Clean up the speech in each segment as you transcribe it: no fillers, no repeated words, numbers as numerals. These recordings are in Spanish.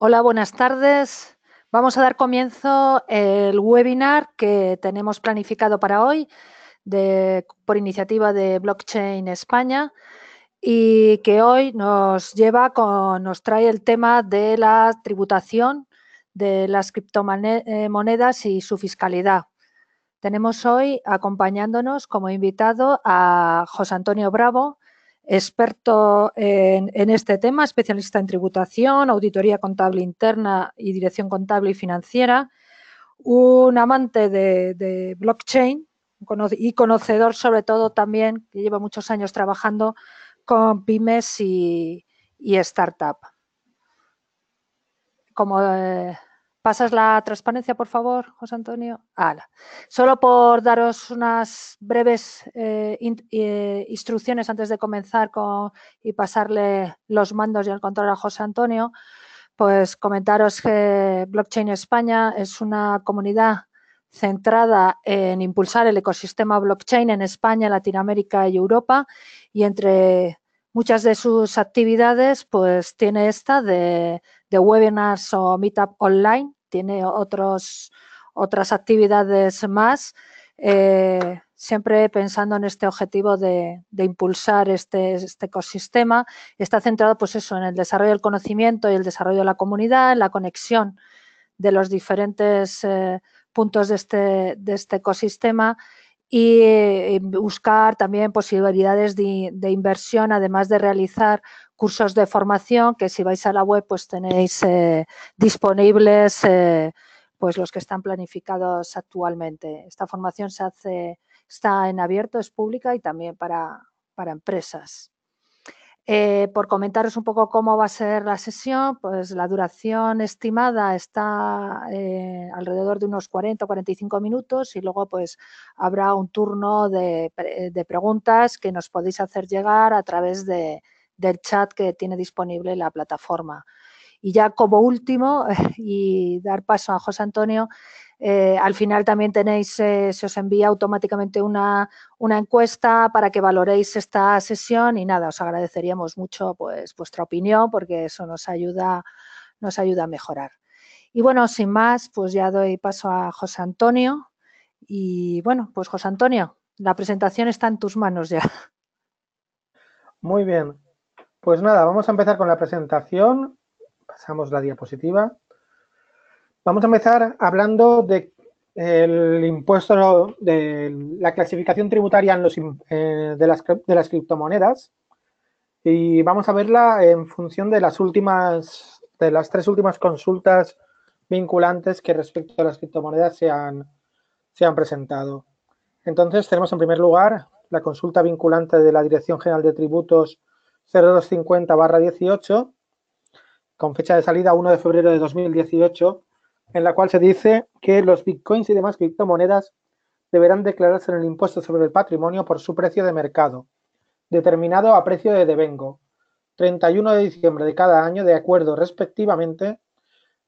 Hola, buenas tardes. Vamos a dar comienzo el webinar que tenemos planificado para hoy por iniciativa de Blockchain España y que hoy nos trae el tema de la tributación de las criptomonedas y su fiscalidad. Tenemos hoy acompañándonos como invitado a José Antonio Bravo, experto en este tema, especialista en tributación, auditoría contable interna y dirección contable y financiera, un amante de blockchain y conocedor sobre todo también, que lleva muchos años trabajando con pymes y startup. ¿Pasas la transparencia, por favor, José Antonio? Solo por daros unas breves instrucciones antes de comenzar y pasarle los mandos y el control a José Antonio, pues comentaros que Blockchain España es una comunidad centrada en impulsar el ecosistema blockchain en España, Latinoamérica y Europa, y entre muchas de sus actividades pues tiene esta de webinars o meetup online, tiene otras actividades más, siempre pensando en este objetivo de impulsar este ecosistema. Está centrado pues eso, en el desarrollo del conocimiento y el desarrollo de la comunidad, en la conexión de los diferentes puntos de este ecosistema y buscar también posibilidades de inversión, además de realizar cursos de formación que si vais a la web pues tenéis disponibles pues los que están planificados actualmente. Esta formación está en abierto, es pública y también para empresas. Por comentaros un poco cómo va a ser la sesión, pues la duración estimada está alrededor de unos 40 o 45 minutos y luego pues habrá un turno de preguntas que nos podéis hacer llegar a través del chat que tiene disponible la plataforma. Y ya como último, y dar paso a José Antonio, al final también tenéis, se os envía automáticamente una encuesta para que valoréis esta sesión y nada, os agradeceríamos mucho pues vuestra opinión porque eso nos ayuda a mejorar. Y bueno, sin más, pues ya doy paso a José Antonio y bueno, pues José Antonio, la presentación está en tus manos ya. Muy bien, pues nada, vamos a empezar con la presentación. Pasamos la diapositiva. Vamos a empezar hablando del impuesto, de la clasificación tributaria de las criptomonedas, y vamos a verla en función de las tres últimas consultas vinculantes que respecto a las criptomonedas se han presentado. Entonces tenemos en primer lugar la consulta vinculante de la Dirección General de Tributos 0250/18, con fecha de salida 1 de febrero de 2018, en la cual se dice que los bitcoins y demás criptomonedas deberán declararse en el impuesto sobre el patrimonio por su precio de mercado, determinado a precio de devengo, 31 de diciembre de cada año, de acuerdo respectivamente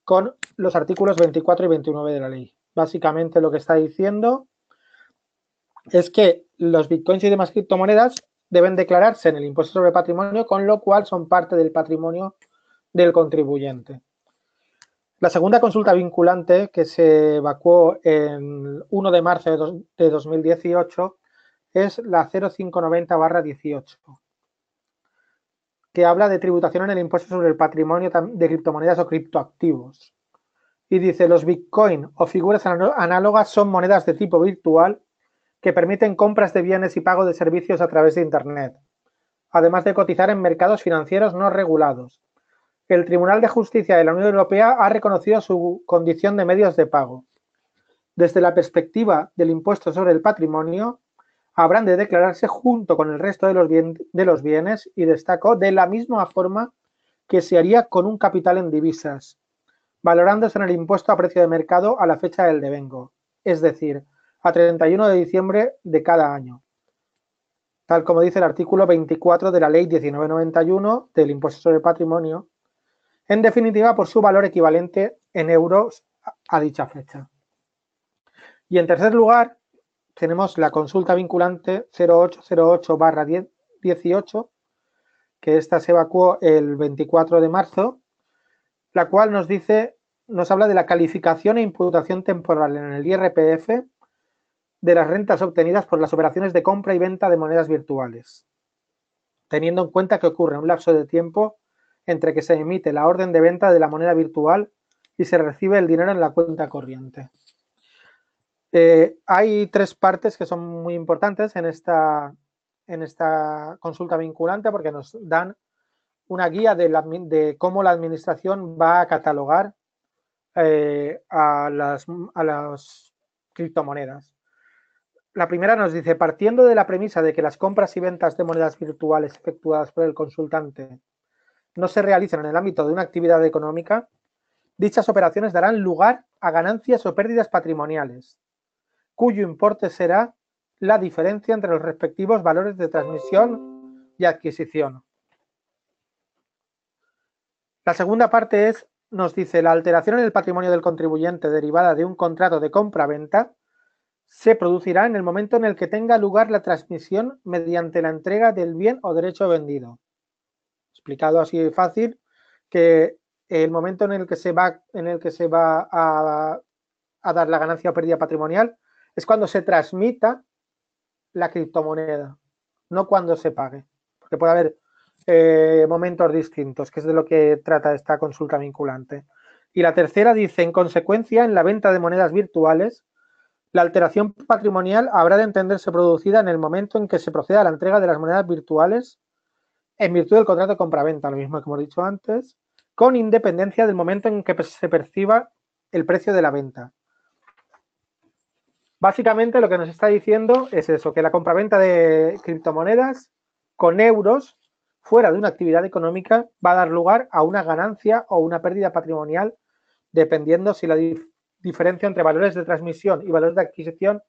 con los artículos 24 y 29 de la ley. Básicamente lo que está diciendo es que los bitcoins y demás criptomonedas deben declararse en el impuesto sobre el patrimonio, con lo cual son parte del patrimonio del contribuyente. La segunda consulta vinculante, que se evacuó el 1 de marzo de 2018, es la 0590/18, que habla de tributación en el impuesto sobre el patrimonio de criptomonedas o criptoactivos. Y dice, los bitcoin o figuras análogas son monedas de tipo virtual que permiten compras de bienes y pago de servicios a través de Internet, además de cotizar en mercados financieros no regulados. El Tribunal de Justicia de la Unión Europea ha reconocido su condición de medios de pago. Desde la perspectiva del impuesto sobre el patrimonio, habrán de declararse junto con el resto de los bienes, y destacó, de la misma forma que se haría con un capital en divisas, valorándose en el impuesto a precio de mercado a la fecha del devengo, es decir, a 31 de diciembre de cada año, tal como dice el artículo 24 de la Ley 1991 del impuesto sobre el patrimonio, en definitiva por su valor equivalente en euros a dicha fecha. Y en tercer lugar tenemos la consulta vinculante 0808/18, que esta se evacuó el 24 de marzo, la cual nos habla de la calificación e imputación temporal en el IRPF de las rentas obtenidas por las operaciones de compra y venta de monedas virtuales, teniendo en cuenta que ocurre un lapso de tiempo entre que se emite la orden de venta de la moneda virtual y se recibe el dinero en la cuenta corriente. Hay tres partes que son muy importantes en esta consulta vinculante porque nos dan una guía de cómo la administración va a catalogar a las criptomonedas. La primera nos dice, partiendo de la premisa de que las compras y ventas de monedas virtuales efectuadas por el consultante no se realizan en el ámbito de una actividad económica, dichas operaciones darán lugar a ganancias o pérdidas patrimoniales, cuyo importe será la diferencia entre los respectivos valores de transmisión y adquisición. La segunda parte nos dice, la alteración en el patrimonio del contribuyente derivada de un contrato de compra-venta se producirá en el momento en el que tenga lugar la transmisión mediante la entrega del bien o derecho vendido. Explicado así de fácil, que el momento en el que se va a dar la ganancia o pérdida patrimonial es cuando se transmita la criptomoneda, no cuando se pague, porque puede haber momentos distintos, que es de lo que trata esta consulta vinculante. Y la tercera dice, en consecuencia, en la venta de monedas virtuales, la alteración patrimonial habrá de entenderse producida en el momento en que se proceda a la entrega de las monedas virtuales en virtud del contrato de compraventa, lo mismo que hemos dicho antes, con independencia del momento en que se perciba el precio de la venta. Básicamente lo que nos está diciendo es eso, que la compraventa de criptomonedas con euros fuera de una actividad económica va a dar lugar a una ganancia o una pérdida patrimonial, dependiendo si la diferencia entre valores de transmisión y valores de adquisición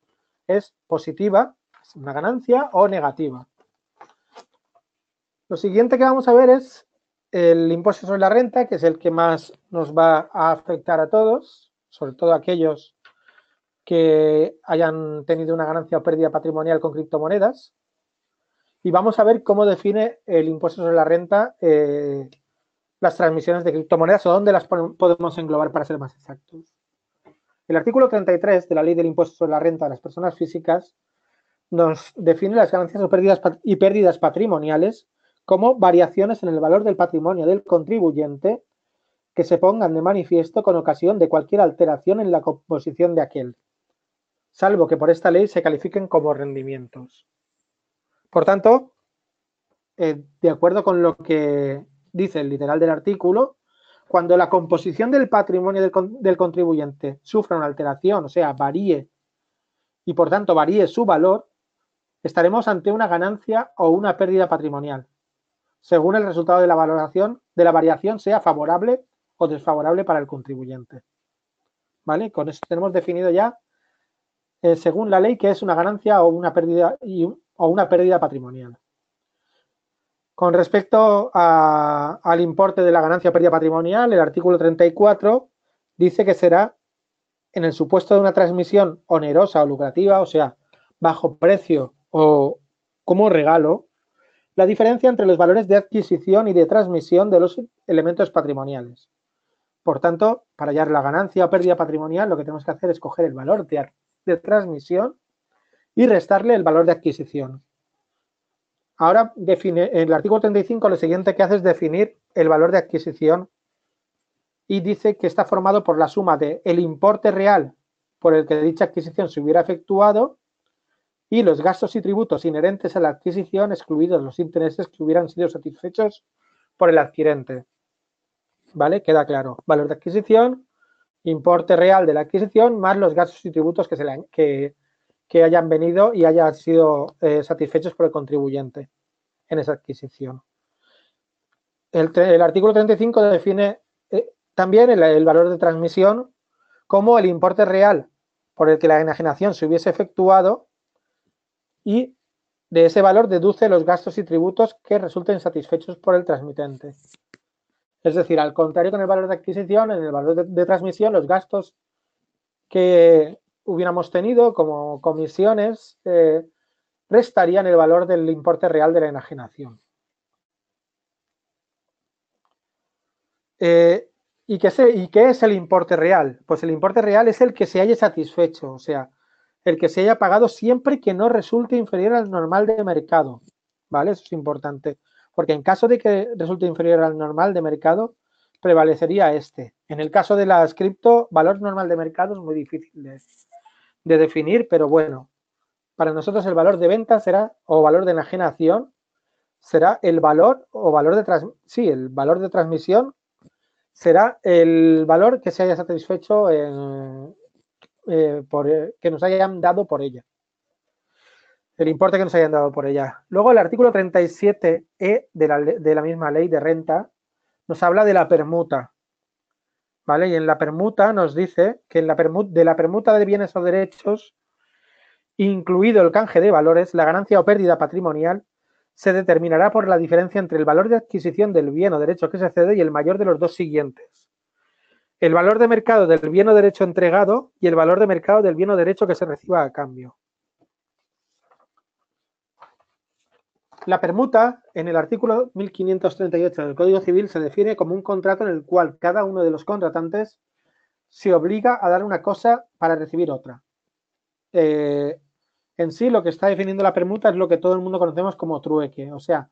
es positiva, es una ganancia, o negativa. Lo siguiente que vamos a ver es el impuesto sobre la renta, que es el que más nos va a afectar a todos, sobre todo a aquellos que hayan tenido una ganancia o pérdida patrimonial con criptomonedas. Y vamos a ver cómo define el impuesto sobre la renta las transmisiones de criptomonedas o dónde las podemos englobar para ser más exactos. El artículo 33 de la Ley del Impuesto sobre la Renta de las Personas Físicas nos define las ganancias o pérdidas patrimoniales como variaciones en el valor del patrimonio del contribuyente que se pongan de manifiesto con ocasión de cualquier alteración en la composición de aquel, salvo que por esta ley se califiquen como rendimientos. Por tanto, de acuerdo con lo que dice el literal del artículo, cuando la composición del patrimonio del contribuyente sufra una alteración, o sea, varíe, y por tanto varíe su valor, estaremos ante una ganancia o una pérdida patrimonial, según el resultado de la valoración de la variación sea favorable o desfavorable para el contribuyente. ¿Vale? Con eso tenemos definido ya, según la ley, qué es una ganancia o una pérdida patrimonial. Con respecto al importe de la ganancia o pérdida patrimonial, el artículo 34 dice que será en el supuesto de una transmisión onerosa o lucrativa, o sea, bajo precio o como regalo, la diferencia entre los valores de adquisición y de transmisión de los elementos patrimoniales. Por tanto, para hallar la ganancia o pérdida patrimonial, lo que tenemos que hacer es coger el valor de transmisión y restarle el valor de adquisición. Ahora, el artículo 35 lo siguiente que hace es definir el valor de adquisición y dice que está formado por la suma del importe real por el que dicha adquisición se hubiera efectuado y los gastos y tributos inherentes a la adquisición, excluidos los intereses que hubieran sido satisfechos por el adquirente. ¿Vale? Queda claro. Valor de adquisición, importe real de la adquisición, más los gastos y tributos que hayan venido y hayan sido satisfechos por el contribuyente en esa adquisición. El artículo 35 define también el valor de transmisión como el importe real por el que la enajenación se hubiese efectuado y de ese valor deduce los gastos y tributos que resulten satisfechos por el transmitente. Es decir, al contrario que en el valor de adquisición, en el valor de transmisión, los gastos que hubiéramos tenido como comisiones restarían el valor del importe real de la enajenación. ¿Y qué es el importe real? Pues el importe real es el que se haya satisfecho, o sea, el que se haya pagado siempre que no resulte inferior al normal de mercado, ¿vale? Eso es importante, porque en caso de que resulte inferior al normal de mercado, prevalecería este. En el caso de las cripto, valor normal de mercado es muy difícil de definir, pero bueno, para nosotros el valor de venta será, o valor de enajenación, será el valor, o valor de el valor de transmisión será el valor que se haya satisfecho que nos hayan dado por ella. El importe que nos hayan dado por ella. Luego el artículo 37E de la misma ley de renta nos habla de la permuta. ¿Vale? Y en la permuta nos dice que de la permuta de bienes o derechos, incluido el canje de valores, la ganancia o pérdida patrimonial se determinará por la diferencia entre el valor de adquisición del bien o derecho que se cede y el mayor de los dos siguientes. El valor de mercado del bien o derecho entregado y el valor de mercado del bien o derecho que se reciba a cambio. La permuta, en el artículo 1538 del Código Civil, se define como un contrato en el cual cada uno de los contratantes se obliga a dar una cosa para recibir otra. En sí, lo que está definiendo la permuta es lo que todo el mundo conocemos como trueque, o sea,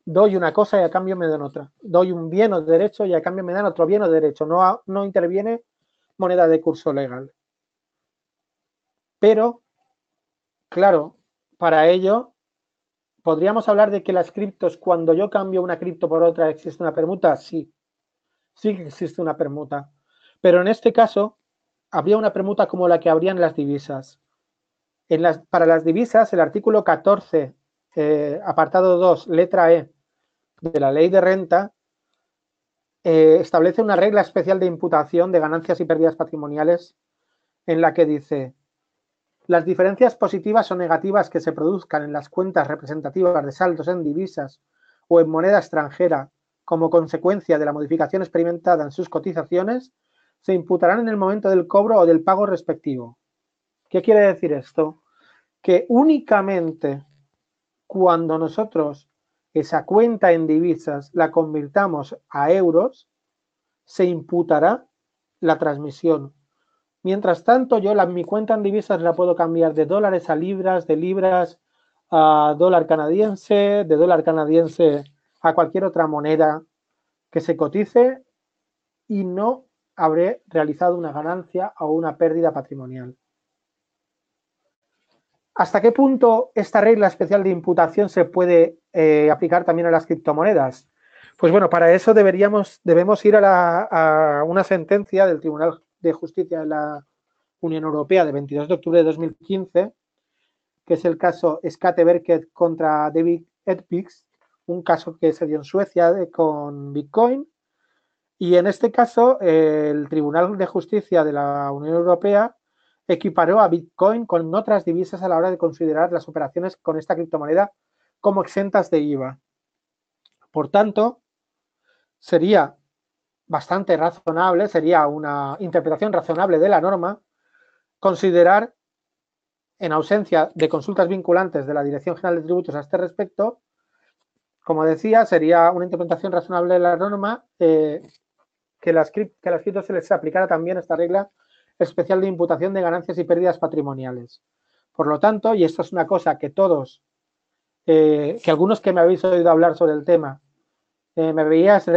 doy una cosa y a cambio me dan otra. Doy un bien o derecho y a cambio me dan otro bien o derecho. No interviene moneda de curso legal. Pero, claro, para ello, ¿podríamos hablar de que las criptos, cuando yo cambio una cripto por otra, existe una permuta? Sí, sí que existe una permuta. Pero en este caso, habría una permuta como la que habría en las divisas. Para las divisas, el artículo 14, apartado 2, letra E, de la ley de renta, establece una regla especial de imputación de ganancias y pérdidas patrimoniales en la que dice: las diferencias positivas o negativas que se produzcan en las cuentas representativas de saldos en divisas o en moneda extranjera como consecuencia de la modificación experimentada en sus cotizaciones se imputarán en el momento del cobro o del pago respectivo. ¿Qué quiere decir esto? Que únicamente cuando nosotros esa cuenta en divisas la convirtamos a euros, se imputará la transmisión. Mientras tanto, yo mi cuenta en divisas la puedo cambiar de dólares a libras, de libras a dólar canadiense, de dólar canadiense a cualquier otra moneda que se cotice y no habré realizado una ganancia o una pérdida patrimonial. ¿Hasta qué punto esta regla especial de imputación se puede aplicar también a las criptomonedas? Pues bueno, para eso debemos ir a una sentencia del Tribunal de Justicia de la Unión Europea de 22 de octubre de 2015, que es el caso Skatteverket contra David Edbix, un caso que se dio en Suecia con Bitcoin. Y en este caso, el Tribunal de Justicia de la Unión Europea equiparó a Bitcoin con otras divisas a la hora de considerar las operaciones con esta criptomoneda como exentas de IVA. Por tanto, sería bastante razonable, sería una interpretación razonable de la norma, considerar, en ausencia de consultas vinculantes de la Dirección General de Tributos a este respecto, como decía, sería una interpretación razonable de la norma que a las criptos se les aplicara también esta regla especial de imputación de ganancias y pérdidas patrimoniales. Por lo tanto, y esto es una cosa que todos, que algunos que me habéis oído hablar sobre el tema, me veíais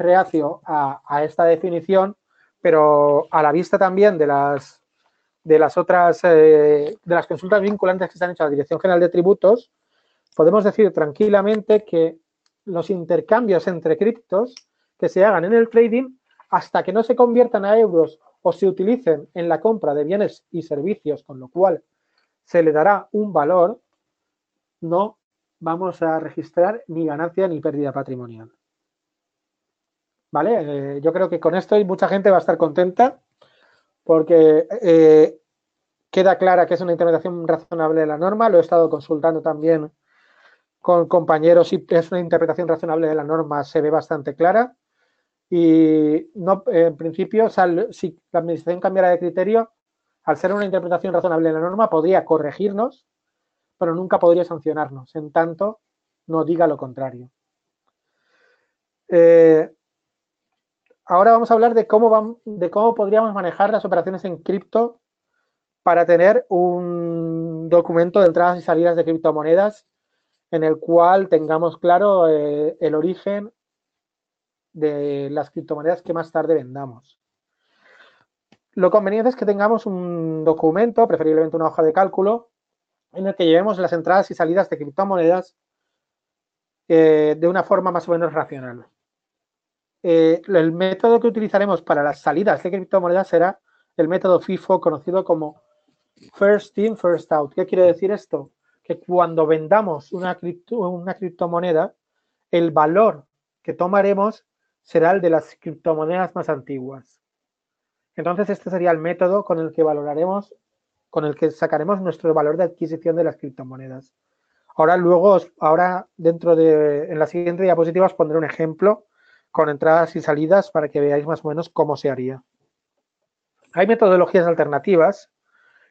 reacio a esta definición, pero a la vista también de las otras, de las consultas vinculantes que se han hecho a la Dirección General de Tributos, podemos decir tranquilamente que los intercambios entre criptos que se hagan en el trading, hasta que no se conviertan a euros o se utilicen en la compra de bienes y servicios, con lo cual se le dará un valor, no vamos a registrar ni ganancia ni pérdida patrimonial. ¿Vale? Yo creo que con esto mucha gente va a estar contenta porque queda clara que es una interpretación razonable de la norma. Lo he estado consultando también con compañeros y es una interpretación razonable de la norma, se ve bastante clara. Y no, en principio, si la administración cambiara de criterio, al ser una interpretación razonable de la norma, podría corregirnos, pero nunca podría sancionarnos, en tanto no diga lo contrario. ahora vamos a hablar de cómo podríamos manejar las operaciones en cripto para tener un documento de entradas y salidas de criptomonedas en el cual tengamos claro el origen de las criptomonedas que más tarde vendamos. Lo conveniente es que tengamos un documento, preferiblemente una hoja de cálculo, en el que llevemos las entradas y salidas de criptomonedas de una forma más o menos racional. El método que utilizaremos para las salidas de criptomonedas será el método FIFO, conocido como First In, First Out. ¿Qué quiere decir esto? Que cuando vendamos una criptomoneda, el valor que tomaremos será el de las criptomonedas más antiguas. Entonces, este sería el método con el que valoraremos, con el que sacaremos nuestro valor de adquisición de las criptomonedas. Ahora en la siguiente diapositiva os pondré un ejemplo con entradas y salidas para que veáis más o menos cómo se haría. Hay metodologías alternativas,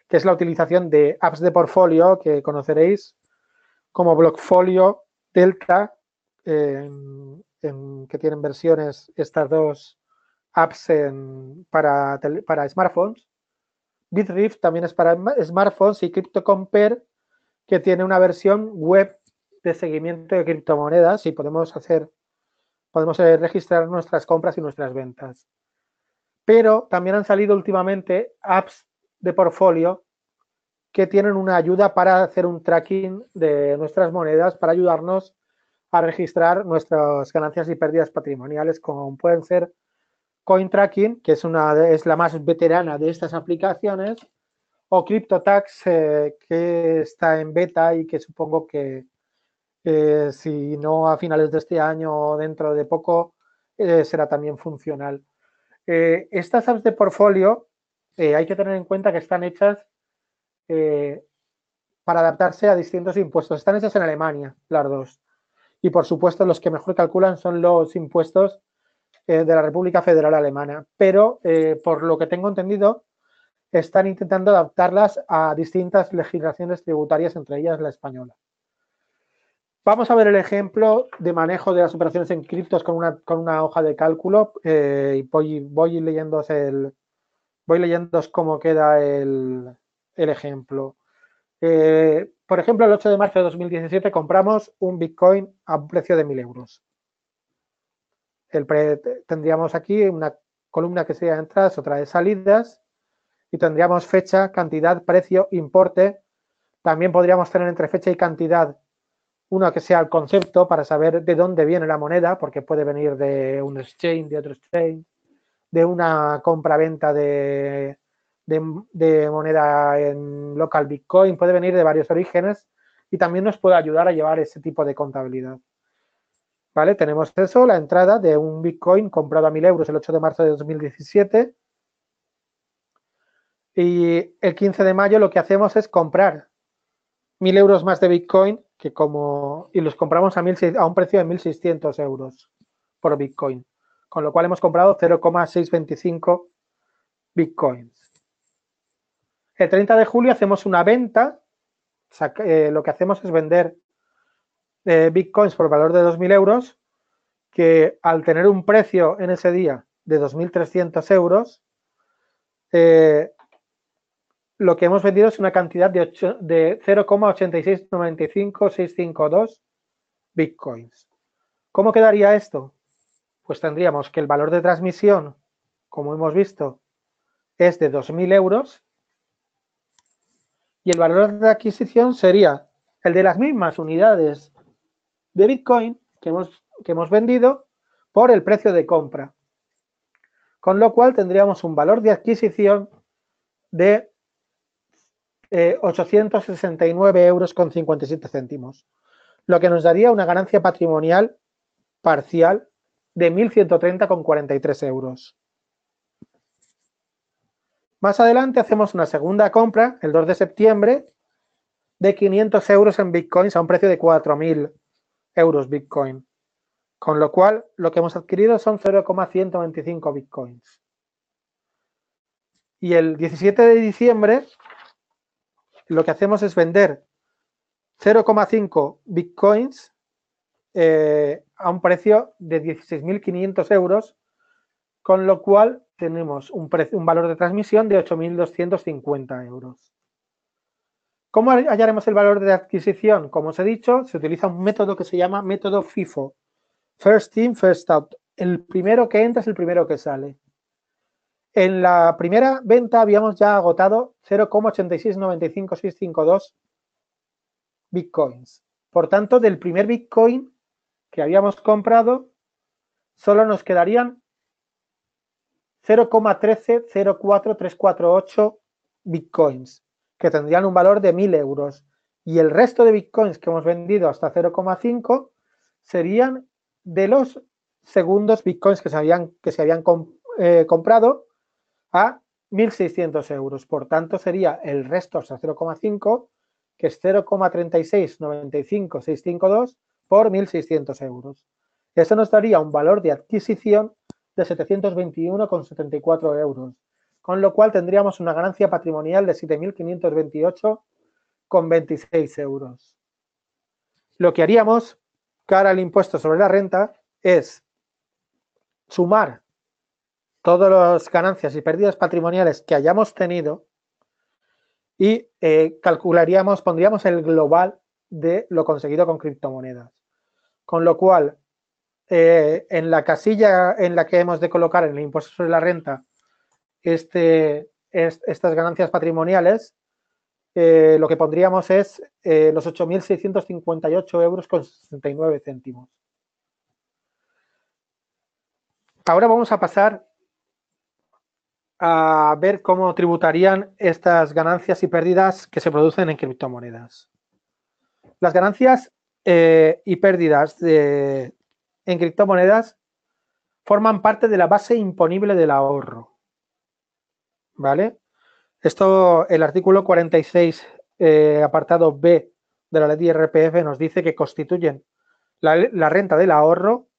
que es la utilización de apps de portfolio que conoceréis, como Blockfolio, Delta, que tienen versiones, estas dos apps para smartphones. Bitrif también es para smartphones, y CryptoCompare, que tiene una versión web de seguimiento de criptomonedas y podemos registrar nuestras compras y nuestras ventas. Pero también han salido últimamente apps de portfolio que tienen una ayuda para hacer un tracking de nuestras monedas, para ayudarnos a registrar nuestras ganancias y pérdidas patrimoniales, como pueden ser CoinTracking, que es la más veterana de estas aplicaciones, o CryptoTax, que está en beta y que supongo que si no a finales de este año o dentro de poco será también funcional. Estas apps de portfolio hay que tener en cuenta que están hechas para adaptarse a distintos impuestos. Están hechas en Alemania, las dos. Y por supuesto los que mejor calculan son los impuestos de la República Federal Alemana. Pero por lo que tengo entendido, están intentando adaptarlas a distintas legislaciones tributarias, entre ellas la española. Vamos a ver el ejemplo de manejo de las operaciones en criptos con una hoja de cálculo y voy leyéndoos cómo queda el ejemplo. Por ejemplo, el 8 de marzo de 2017 compramos un Bitcoin a un precio de 1.000 euros. Tendríamos aquí una columna que sería de entradas, otra de salidas, y tendríamos fecha, cantidad, precio, importe. También podríamos tener entre fecha y cantidad uno que sea el concepto para saber de dónde viene la moneda, porque puede venir de un exchange, de otro exchange, de una compra-venta de moneda en local Bitcoin, puede venir de varios orígenes y también nos puede ayudar a llevar ese tipo de contabilidad. ¿Vale? Tenemos eso, la entrada de un Bitcoin comprado a 1.000 euros el 8 de marzo de 2017. Y el 15 de mayo lo que hacemos es comprar 1.000 euros más de Bitcoin, y los compramos a un precio de 1.600 euros por Bitcoin, con lo cual hemos comprado 0,625 Bitcoins. El 30 de julio hacemos una venta, lo que hacemos es vender Bitcoins por valor de 2.000 euros, que al tener un precio en ese día de 2.300 euros, lo que hemos vendido es una cantidad de 0,8695652 Bitcoins. ¿Cómo quedaría esto? Pues tendríamos que el valor de transmisión, como hemos visto, es de 2.000 euros y el valor de adquisición sería el de las mismas unidades de Bitcoin que hemos vendido por el precio de compra. Con lo cual tendríamos un valor de adquisición de 869,57 euros, lo que nos daría una ganancia patrimonial parcial de 1.130,43 euros. Más adelante hacemos una segunda compra, el 2 de septiembre, de 500 euros en Bitcoins a un precio de 4.000 euros Bitcoin. Con lo cual, lo que hemos adquirido son 0,125 Bitcoins. Y el 17 de diciembre, lo que hacemos es vender 0,5 Bitcoins a un precio de 16.500 euros, con lo cual tenemos un valor de transmisión de 8.250 euros. ¿Cómo hallaremos el valor de adquisición? Como os he dicho, se utiliza un método que se llama método FIFO, First In, First Out. El primero que entra es el primero que sale. En la primera venta habíamos ya agotado 0,8695652 bitcoins. Por tanto, del primer bitcoin que habíamos comprado, solo nos quedarían 0,1304348 bitcoins, que tendrían un valor de 1.000 euros. Y el resto de bitcoins que hemos vendido hasta 0,5 serían de los segundos bitcoins que se habían comprado a 1.600 euros. Por tanto, sería el resto hasta 0,5, que es 0,3695652 por 1.600 euros. Eso nos daría un valor de adquisición de 721,74 euros, con lo cual tendríamos una ganancia patrimonial de 7.528,26 euros. Lo que haríamos, cara al impuesto sobre la renta, es sumar todas las ganancias y pérdidas patrimoniales que hayamos tenido y pondríamos el global de lo conseguido con criptomonedas. Con lo cual, en la casilla en la que hemos de colocar en el impuesto sobre la renta estas ganancias patrimoniales, lo que pondríamos es los 8.658 euros con 69 céntimos. Ahora vamos a pasar a ver cómo tributarían estas ganancias y pérdidas que se producen en criptomonedas. Las ganancias y pérdidas en criptomonedas forman parte de la base imponible del ahorro. ¿Vale? Esto, el artículo 46, apartado B de la ley de IRPF nos dice que constituyen la renta del ahorro,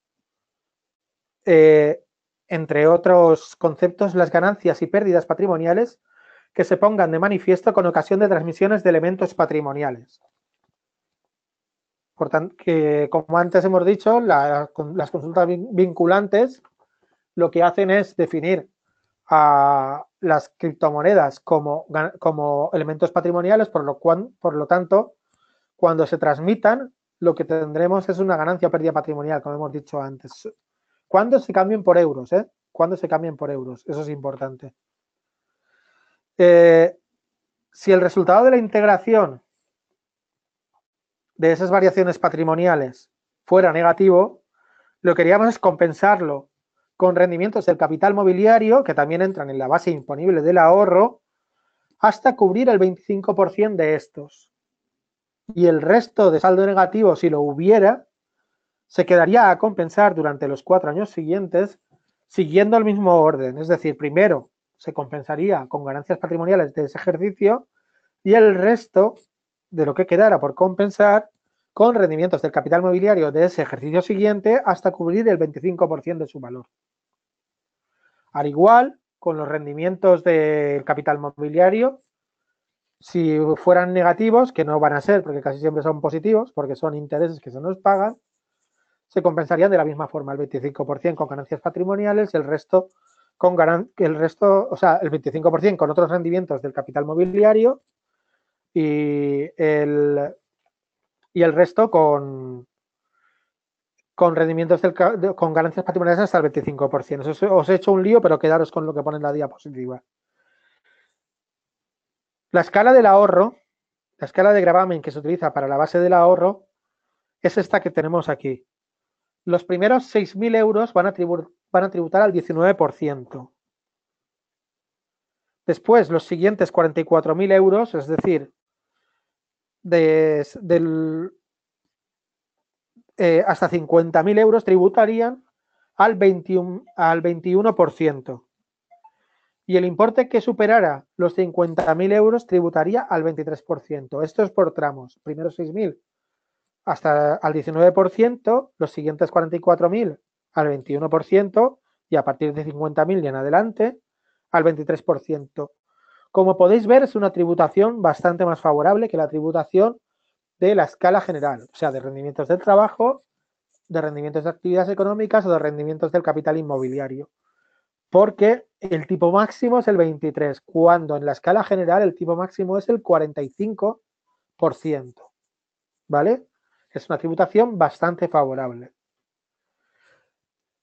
entre otros conceptos, las ganancias y pérdidas patrimoniales que se pongan de manifiesto con ocasión de transmisiones de elementos patrimoniales. Por tanto, que como antes hemos dicho, las consultas vinculantes lo que hacen es definir a las criptomonedas como elementos patrimoniales, por lo tanto, cuando se transmitan, lo que tendremos es una ganancia o pérdida patrimonial, como hemos dicho antes. Cuando se cambien por euros, Cuando se cambien por euros, eso es importante. Si el resultado de la integración de esas variaciones patrimoniales fuera negativo, lo que queríamos es compensarlo con rendimientos del capital mobiliario, que también entran en la base imponible del ahorro, hasta cubrir el 25% de estos. Y el resto de saldo negativo, si lo hubiera, se quedaría a compensar durante los 4 años siguientes, siguiendo el mismo orden. Es decir, primero se compensaría con ganancias patrimoniales de ese ejercicio y el resto de lo que quedara por compensar con rendimientos del capital mobiliario de ese ejercicio siguiente hasta cubrir el 25% de su valor. Al igual, con los rendimientos del capital mobiliario, si fueran negativos, que no van a ser porque casi siempre son positivos, porque son intereses que se nos pagan, se compensarían de la misma forma, el 25% con ganancias patrimoniales, el resto el 25% con otros rendimientos del capital mobiliario y el resto con rendimientos con ganancias patrimoniales hasta el 25%. Os he hecho un lío, pero quedaros con lo que pone en la diapositiva. La escala del ahorro, la escala de gravamen que se utiliza para la base del ahorro, es esta que tenemos aquí. Los primeros 6.000 euros van a tributar al 19%. Después, los siguientes 44.000 euros, es decir, hasta 50.000 euros tributarían al 21%. Y el importe que superara los 50.000 euros tributaría al 23%. Esto es por tramos. Primero 6.000 hasta al 19%, los siguientes 44.000 al 21% y a partir de 50.000 y en adelante al 23%. Como podéis ver, es una tributación bastante más favorable que la tributación de la escala general, o sea, de rendimientos del trabajo, de rendimientos de actividades económicas o de rendimientos del capital inmobiliario. porque el tipo máximo es el 23%, cuando en la escala general el tipo máximo es el 45%, ¿vale? Es una tributación bastante favorable.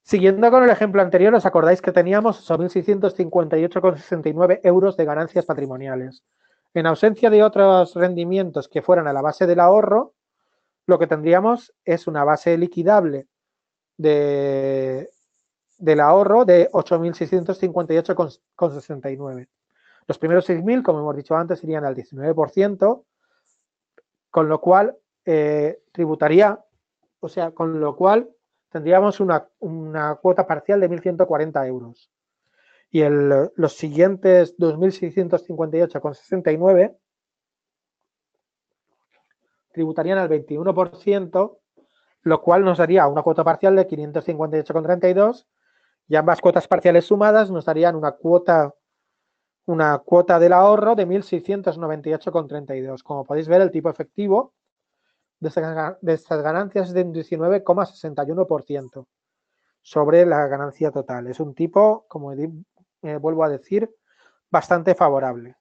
Siguiendo con el ejemplo anterior, ¿os acordáis que teníamos 8.658,69 euros de ganancias patrimoniales? En ausencia de otros rendimientos que fueran a la base del ahorro, lo que tendríamos es una base liquidable del ahorro de 8.658,69. Los primeros 6.000, como hemos dicho antes, irían al 19%, con lo cual tributaría, o sea, con lo cual tendríamos una cuota parcial de 1.140 euros. Y los siguientes 2.658,69 tributarían al 21%, lo cual nos daría una cuota parcial de 558,32, y ambas cuotas parciales sumadas nos darían una cuota del ahorro de 1.698,32. Como podéis ver, el tipo efectivo de estas ganancias es de un 19,61% sobre la ganancia total. Es un tipo, como vuelvo a decir, bastante favorable.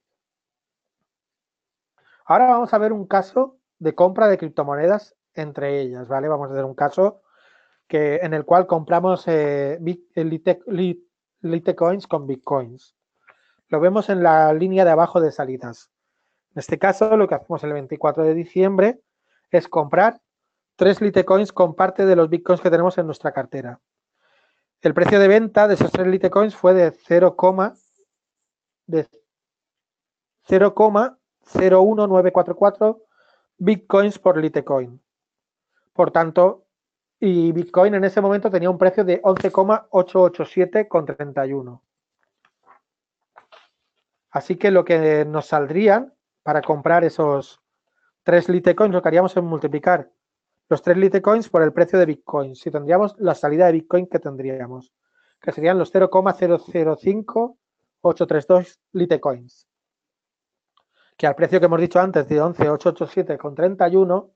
Ahora vamos a ver un caso de compra de criptomonedas entre ellas, ¿vale? Vamos a hacer un caso en el cual compramos Litecoins con Bitcoins. Lo vemos en la línea de abajo de salidas. En este caso, lo que hacemos el 24 de diciembre es comprar 3 Litecoins con parte de los Bitcoins que tenemos en nuestra cartera. El precio de venta de esos 3 Litecoins fue de 0,01944 Bitcoins por Litecoin. Por tanto, y Bitcoin en ese momento tenía un precio de 11,887,31. Así que lo que nos saldrían para comprar esos 3 Litecoins, lo que haríamos es multiplicar los 3 Litecoins por el precio de Bitcoin. Si tendríamos la salida de Bitcoin que tendríamos, que serían los 0,005832 Litecoins. Que al precio que hemos dicho antes de 11,887,31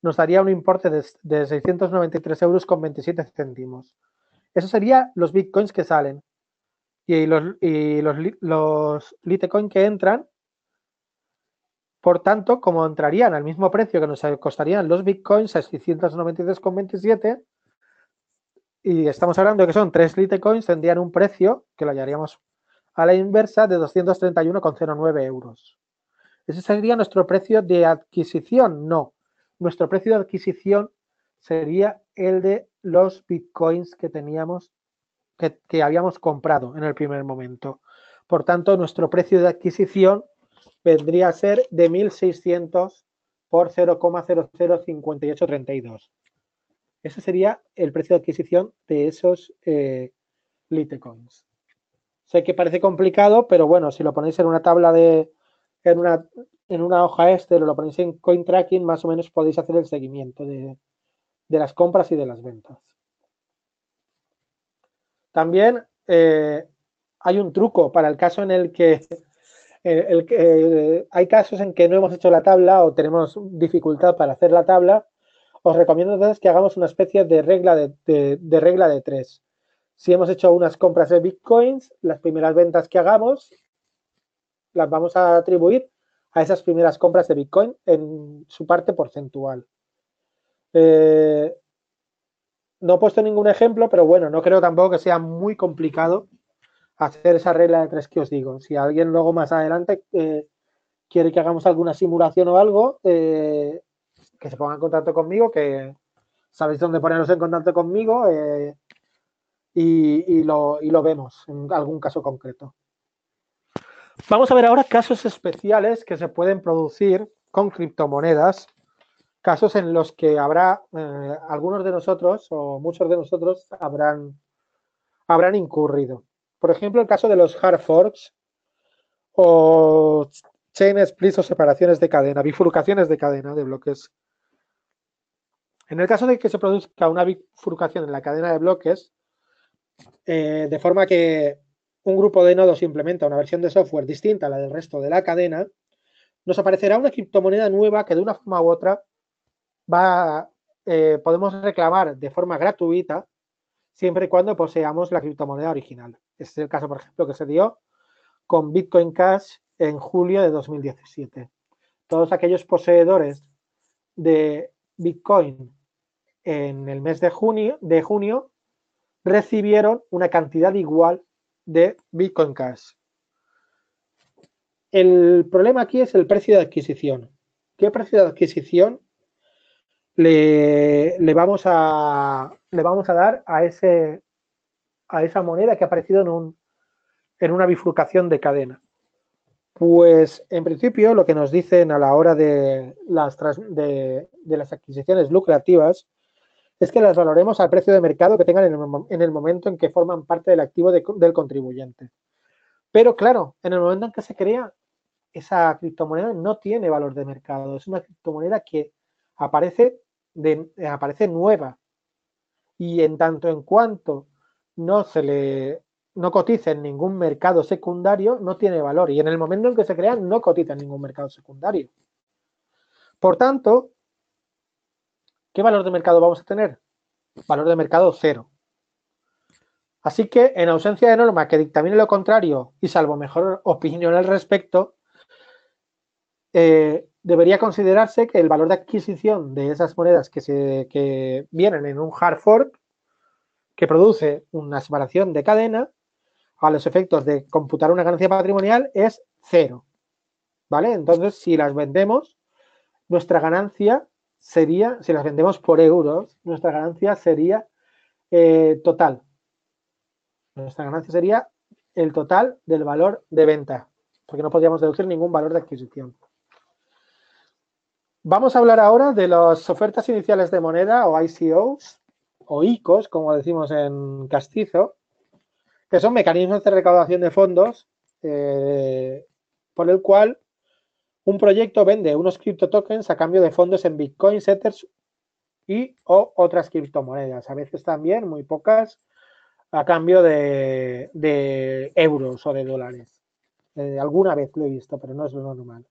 nos daría un importe de 693 euros con 27 céntimos. Eso serían los Bitcoins que salen. Y los Litecoin que entran, por tanto, como entrarían al mismo precio que nos costarían los Bitcoins, a 693,27, y estamos hablando de que son 3 Litecoins, tendrían un precio, que lo hallaríamos a la inversa, de 231,09 euros. ¿Ese sería nuestro precio de adquisición? No. Nuestro precio de adquisición sería el de los Bitcoins que teníamos, que habíamos comprado en el primer momento. Por tanto, nuestro precio de adquisición vendría a ser de 1.600 por 0,005832. Ese sería el precio de adquisición de esos Litecoins. Sé que parece complicado, pero bueno, si lo ponéis en una tabla en una hoja Excel o lo ponéis en CoinTracking, más o menos podéis hacer el seguimiento de las compras y de las ventas. También hay un truco para el caso en el que hay casos en que no hemos hecho la tabla o tenemos dificultad para hacer la tabla. Os recomiendo entonces que hagamos una especie de regla de 3. Si hemos hecho unas compras de Bitcoins, las primeras ventas que hagamos las vamos a atribuir a esas primeras compras de Bitcoin en su parte porcentual. No he puesto ningún ejemplo, pero bueno, no creo tampoco que sea muy complicado hacer esa regla de 3 que os digo. Si alguien luego más adelante quiere que hagamos alguna simulación o algo, que se ponga en contacto conmigo, que sabéis dónde poneros en contacto conmigo y lo vemos en algún caso concreto. Vamos a ver ahora casos especiales que se pueden producir con criptomonedas, casos en los que habrá algunos de nosotros o muchos de nosotros habrán incurrido. Por ejemplo, el caso de los hard forks o chain splits o separaciones de cadena, bifurcaciones de cadena de bloques. En el caso de que se produzca una bifurcación en la cadena de bloques, de forma que un grupo de nodos implementa una versión de software distinta a la del resto de la cadena, nos aparecerá una criptomoneda nueva que de una forma u otra podemos reclamar de forma gratuita siempre y cuando poseamos la criptomoneda original. Este es el caso, por ejemplo, que se dio con Bitcoin Cash en julio de 2017. Todos aquellos poseedores de Bitcoin en el mes de junio recibieron una cantidad igual de Bitcoin Cash. El problema aquí es el precio de adquisición. ¿Qué precio de adquisición le vamos a dar a esa moneda que ha aparecido en una bifurcación de cadena? Pues en principio lo que nos dicen a la hora de las adquisiciones lucrativas es que las valoremos al precio de mercado que tengan en el momento en que forman parte del activo del contribuyente. Pero claro, en el momento en que se crea, esa criptomoneda no tiene valor de mercado. Es una criptomoneda que aparece nueva. Y en tanto en cuanto no cotiza en ningún mercado secundario, no tiene valor. Y en el momento en que se crea, no cotiza en ningún mercado secundario. Por tanto, ¿qué valor de mercado vamos a tener? Valor de mercado 0. Así que, en ausencia de norma que dictamine lo contrario y salvo mejor opinión al respecto, debería considerarse que el valor de adquisición de esas monedas que vienen en un hard fork que produce una separación de cadena a los efectos de computar una ganancia patrimonial es 0. ¿Vale? Entonces, si las vendemos, nuestra ganancia sería, si las vendemos por euros, nuestra ganancia sería total. Nuestra ganancia sería el total del valor de venta, porque no podríamos deducir ningún valor de adquisición. Vamos a hablar ahora de las ofertas iniciales de moneda o ICOs, o ICOs, como decimos en castizo, que son mecanismos de recaudación de fondos por el cual un proyecto vende unos criptotokens a cambio de fondos en Bitcoin, Ethers y o otras criptomonedas. A veces también, muy pocas, a cambio de euros o de dólares. Alguna vez lo he visto, pero no es lo normal.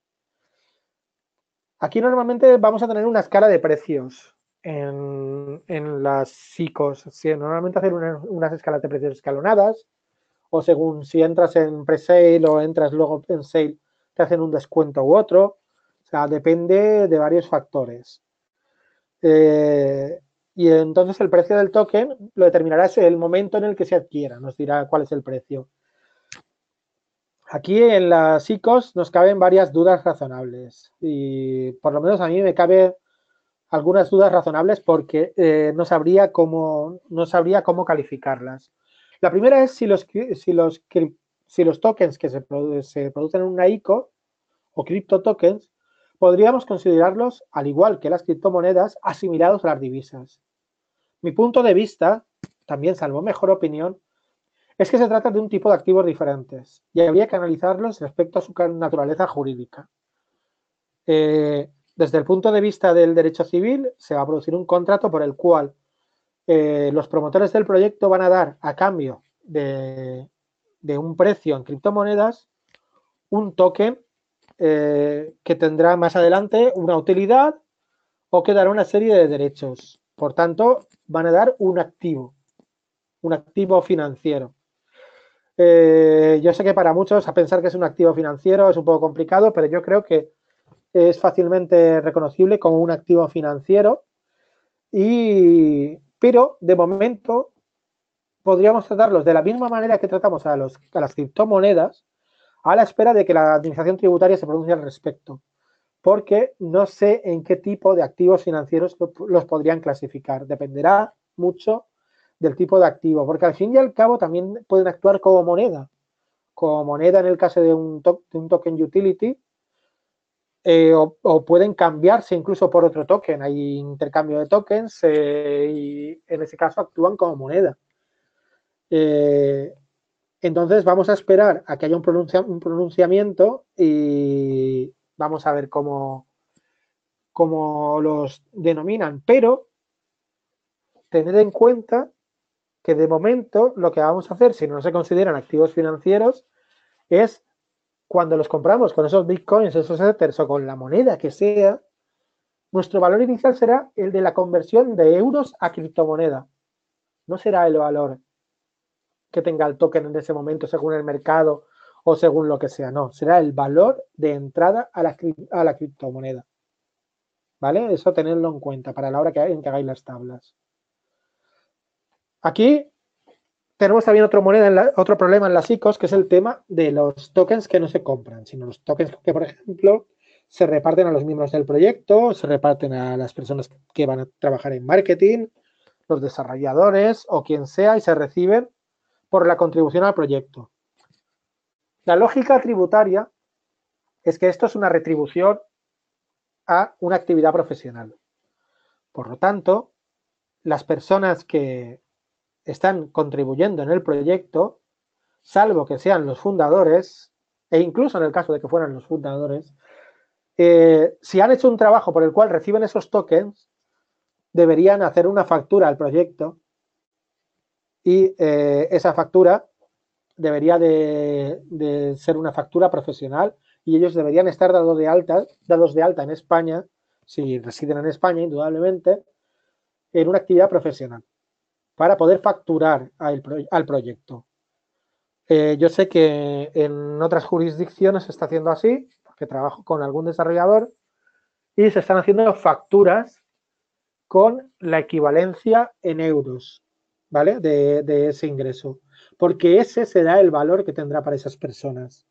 Aquí normalmente vamos a tener una escala de precios en las ICOs. Normalmente hacer unas escalas de precios escalonadas, o según si entras en pre-sale o entras luego en sale, te hacen un descuento u otro. O sea, depende de varios factores. Y entonces el precio del token lo determinará el momento en el que se adquiera, nos dirá cuál es el precio. Aquí en las ICOs nos caben varias dudas razonables y por lo menos a mí me cabe algunas dudas razonables porque no sabría cómo calificarlas. La primera es si los tokens que se producen en una ICO o cripto tokens podríamos considerarlos, al igual que las criptomonedas, asimilados a las divisas. Mi punto de vista, también salvo mejor opinión, es que se trata de un tipo de activos diferentes y habría que analizarlos respecto a su naturaleza jurídica. Desde el punto de vista del derecho civil, se va a producir un contrato por el cual los promotores del proyecto van a dar a cambio de un precio en criptomonedas un token que tendrá más adelante una utilidad o que dará una serie de derechos. Por tanto, van a dar un activo financiero. Yo sé que para muchos a pensar que es un activo financiero es un poco complicado, pero yo creo que es fácilmente reconocible como un activo financiero pero de momento podríamos tratarlos de la misma manera que tratamos a las criptomonedas a la espera de que la administración tributaria se pronuncie al respecto, porque no sé en qué tipo de activos financieros los podrían clasificar. Dependerá mucho del tipo de activo, porque al fin y al cabo también pueden actuar como moneda en el caso de un token utility, o pueden cambiarse incluso por otro token. Hay intercambio de tokens y en ese caso actúan como moneda. Entonces vamos a esperar a que haya un pronunciamiento y vamos a ver cómo los denominan, pero tened en cuenta que de momento lo que vamos a hacer, si no se consideran activos financieros, es cuando los compramos con esos bitcoins, esos ethers o con la moneda que sea, nuestro valor inicial será el de la conversión de euros a criptomoneda. no será el valor que tenga el token en ese momento según el mercado o según lo que sea, no, será el valor de entrada a la criptomoneda. ¿Vale? Eso tenedlo en cuenta para la hora en que hagáis las tablas. Aquí tenemos también otro problema en las ICOs, que es el tema de los tokens que no se compran, sino los tokens que, por ejemplo, se reparten a los miembros del proyecto, se reparten a las personas que van a trabajar en marketing, los desarrolladores o quien sea, y se reciben por la contribución al proyecto. La lógica tributaria es que esto es una retribución a una actividad profesional. Por lo tanto, las personas que están contribuyendo en el proyecto, salvo que sean los fundadores, e incluso en el caso de que fueran los fundadores, si han hecho un trabajo por el cual reciben esos tokens, deberían hacer una factura al proyecto y esa factura debería de ser una factura profesional y ellos deberían estar dados de alta en España, si residen en España, indudablemente, en una actividad profesional para poder facturar al proyecto. Yo sé que en otras jurisdicciones se está haciendo así, porque trabajo con algún desarrollador y se están haciendo facturas con la equivalencia en euros, ¿vale? De ese ingreso, porque ese será el valor que tendrá para esas personas.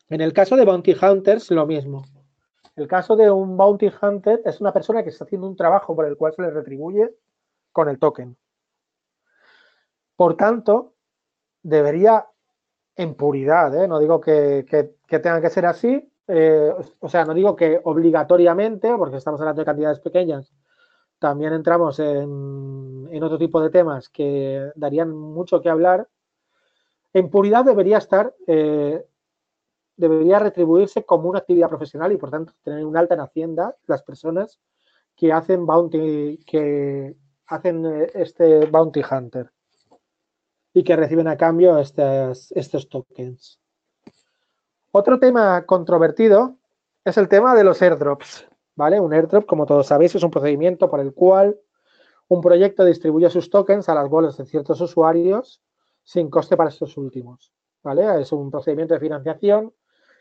En el caso de Bounty Hunters, lo mismo. El caso de un Bounty Hunter es una persona que está haciendo un trabajo por el cual se le retribuye con el token. Por tanto, debería, en puridad, no digo que tenga que ser así, o sea, no digo que obligatoriamente, porque estamos hablando de cantidades pequeñas, también entramos en otro tipo de temas que darían mucho que hablar. En puridad debería retribuirse como una actividad profesional y por tanto tener un alta en Hacienda las personas que hacen este Bounty Hunter y que reciben a cambio estos tokens. Otro tema controvertido es el tema de los airdrops, ¿vale? Un airdrop, como todos sabéis, es un procedimiento por el cual un proyecto distribuye sus tokens a las wallets de ciertos usuarios sin coste para estos últimos, ¿vale? Es un procedimiento de financiación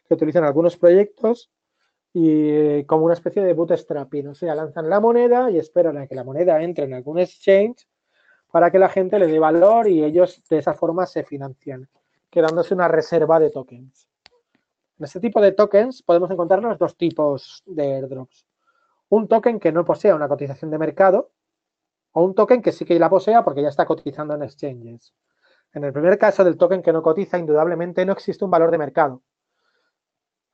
que utilizan algunos proyectos y como una especie de bootstrapping, o sea, lanzan la moneda y esperan a que la moneda entre en algún exchange para que la gente le dé valor y ellos de esa forma se financian, quedándose una reserva de tokens. En este tipo de tokens podemos encontrarnos dos tipos de airdrops. Un token que no posea una cotización de mercado o un token que sí que la posea porque ya está cotizando en exchanges. En el primer caso del token que no cotiza, indudablemente no existe un valor de mercado.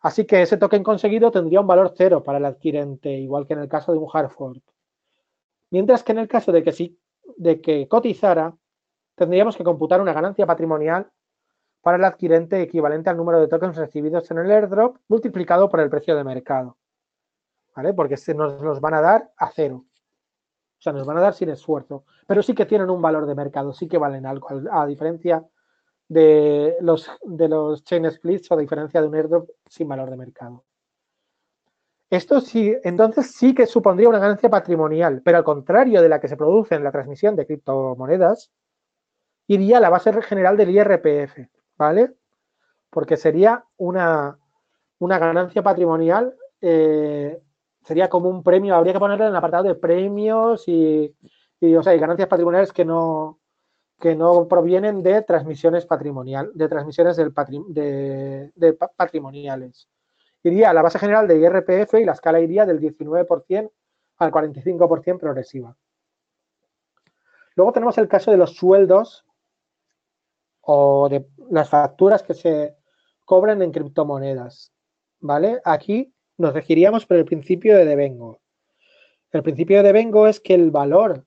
Así que ese token conseguido tendría un valor cero para el adquirente, igual que en el caso de un hard fork. Mientras que en el caso de que cotizara, tendríamos que computar una ganancia patrimonial para el adquirente equivalente al número de tokens recibidos en el airdrop multiplicado por el precio de mercado, ¿vale? Porque nos los van a dar a cero. O sea, nos van a dar sin esfuerzo. Pero sí que tienen un valor de mercado, sí que valen algo, a diferencia de los chain splits o a diferencia de un airdrop sin valor de mercado. Esto sí, entonces sí que supondría una ganancia patrimonial, pero al contrario de la que se produce en la transmisión de criptomonedas, iría a la base general del IRPF, ¿vale? Porque sería una ganancia patrimonial, sería como un premio, habría que ponerlo en el apartado de premios y ganancias patrimoniales que no provienen de transmisiones patrimoniales. Iría a la base general de IRPF y la escala iría del 19% al 45% progresiva. Luego tenemos el caso de los sueldos o de las facturas que se cobran en criptomonedas, ¿vale? Aquí nos regiríamos por el principio de devengo. El principio de devengo es que el valor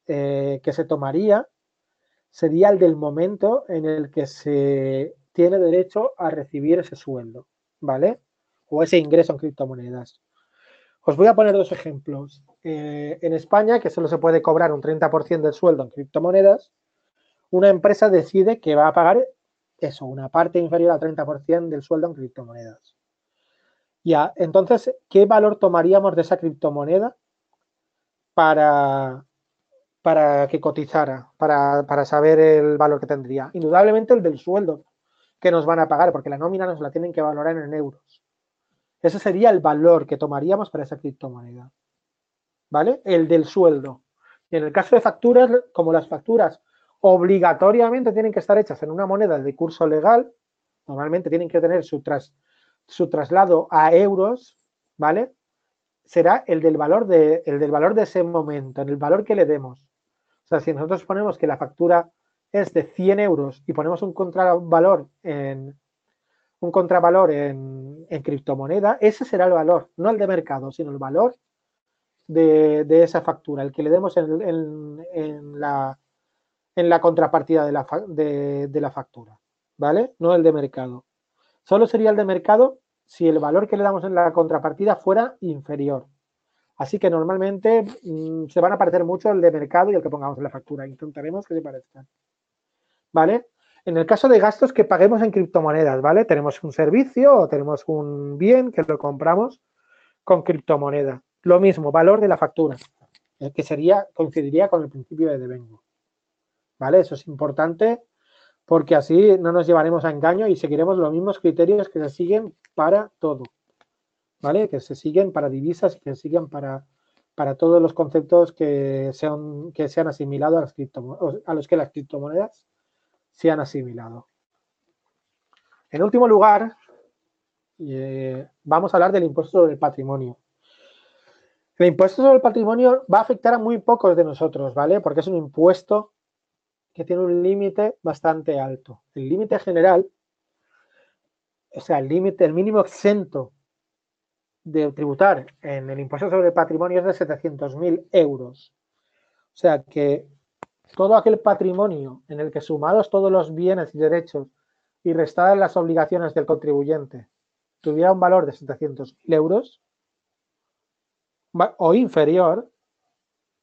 que se tomaría sería el del momento en el que se tiene derecho a recibir ese sueldo, ¿vale? O ese ingreso en criptomonedas. Os voy a poner dos ejemplos. En España, que solo se puede cobrar un 30% del sueldo en criptomonedas, una empresa decide que va a pagar eso, una parte inferior al 30% del sueldo en criptomonedas. Ya, entonces, ¿qué valor tomaríamos de esa criptomoneda para para que cotizara, para saber el valor que tendría. Indudablemente el del sueldo que nos van a pagar, porque la nómina nos la tienen que valorar en euros. Ese sería el valor que tomaríamos para esa criptomoneda, ¿vale? El del sueldo. Y en el caso de facturas, como las facturas obligatoriamente tienen que estar hechas en una moneda de curso legal, normalmente tienen que tener su traslado a euros, ¿vale? Será el del valor de ese momento, en el valor que le demos. O sea, si nosotros ponemos que la factura es de 100 euros y ponemos un contravalor en criptomoneda, ese será el valor, no el de mercado, sino el valor de esa factura, el que le demos en la contrapartida de la factura, ¿vale? No el de mercado. Solo sería el de mercado si el valor que le damos en la contrapartida fuera inferior. Así que normalmente se van a parecer mucho el de mercado y el que pongamos en la factura. Intentaremos que se parezcan, ¿vale? En el caso de gastos que paguemos en criptomonedas, ¿vale? Tenemos un servicio o tenemos un bien que lo compramos con criptomoneda. Lo mismo, valor de la factura, que coincidiría con el principio de devengo, ¿vale? Eso es importante porque así no nos llevaremos a engaño y seguiremos los mismos criterios que se siguen para todo, ¿vale? Que se siguen para divisas y que se siguen para todos los conceptos que se han asimilado a los que las criptomonedas se han asimilado. En último lugar, vamos a hablar del impuesto sobre el patrimonio. El impuesto sobre el patrimonio va a afectar a muy pocos de nosotros, ¿vale? Porque es un impuesto que tiene un límite bastante alto. El límite general, o sea, el mínimo exento de tributar en el impuesto sobre el patrimonio es de 700.000 euros. O sea que todo aquel patrimonio en el que sumados todos los bienes y derechos y restadas las obligaciones del contribuyente tuviera un valor de 700.000 euros o inferior,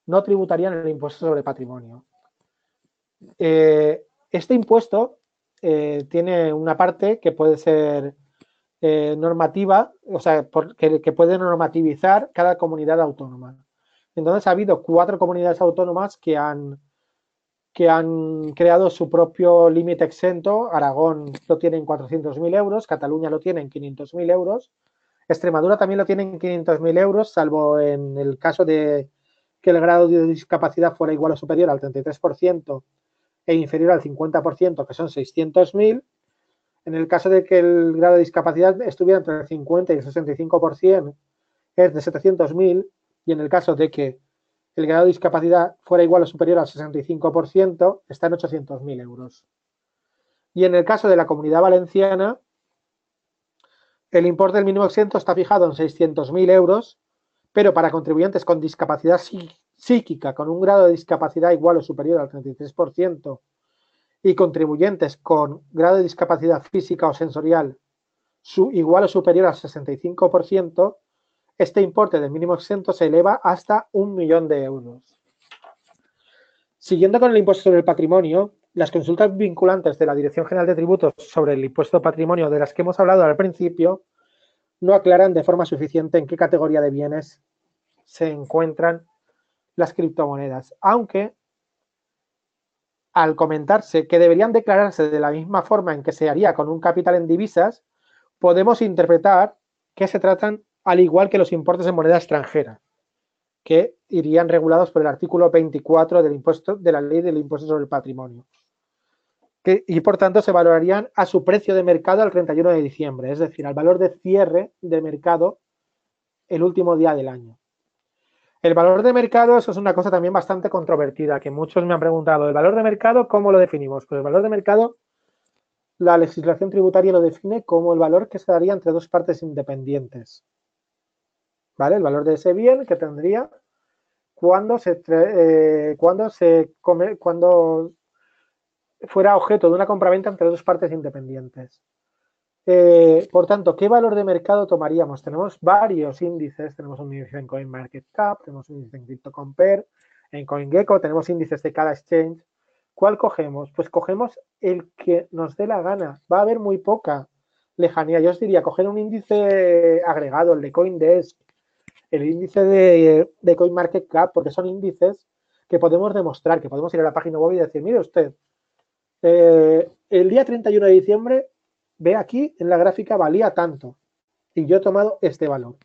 no tributarían el impuesto sobre patrimonio. Este impuesto tiene una parte que puede ser normativa, o sea, que puede normativizar cada comunidad autónoma. Entonces ha habido 4 comunidades autónomas que han creado su propio límite exento. Aragón lo tiene en 400.000 euros, Cataluña lo tiene en 500.000 euros, Extremadura también lo tiene en 500.000 euros, salvo en el caso de que el grado de discapacidad fuera igual o superior al 33% e inferior al 50%, que son 600.000. En el caso de que el grado de discapacidad estuviera entre el 50 y el 65%, es de 700.000, y en el caso de que el grado de discapacidad fuera igual o superior al 65%, está en 800.000 euros. Y en el caso de la Comunidad Valenciana, el importe del mínimo exento está fijado en 600.000 euros, pero para contribuyentes con discapacidad psíquica, con un grado de discapacidad igual o superior al 33%, y contribuyentes con grado de discapacidad física o sensorial igual o superior al 65%, este importe del mínimo exento se eleva hasta 1 millón de euros. Siguiendo con el impuesto sobre el patrimonio, las consultas vinculantes de la Dirección General de Tributos sobre el impuesto de patrimonio de las que hemos hablado al principio no aclaran de forma suficiente en qué categoría de bienes se encuentran las criptomonedas, aunque al comentarse que deberían declararse de la misma forma en que se haría con un capital en divisas, podemos interpretar que se tratan al igual que los importes en moneda extranjera, que irían regulados por el artículo 24 de la ley del impuesto sobre el patrimonio. Y por tanto se valorarían a su precio de mercado al 31 de diciembre, es decir, al valor de cierre de mercado el último día del año. El valor de mercado, eso es una cosa también bastante controvertida, que muchos me han preguntado, ¿el valor de mercado cómo lo definimos? Pues el valor de mercado, la legislación tributaria lo define como el valor que se daría entre dos partes independientes, ¿vale? El valor de ese bien que tendría cuando fuera objeto de una compraventa entre dos partes independientes. Por tanto, ¿qué valor de mercado tomaríamos? Tenemos varios índices, tenemos un índice en CoinMarketCap, tenemos un índice en CryptoCompare, en CoinGecko, tenemos índices de cada exchange. ¿Cuál cogemos? Pues cogemos el que nos dé la gana. Va a haber muy poca lejanía. Yo os diría, coger un índice agregado, el de CoinDesk, el índice de CoinMarketCap, porque son índices que podemos demostrar, que podemos ir a la página web y decir, mire usted, el día 31 de diciembre, ve aquí en la gráfica valía tanto y yo he tomado este valor.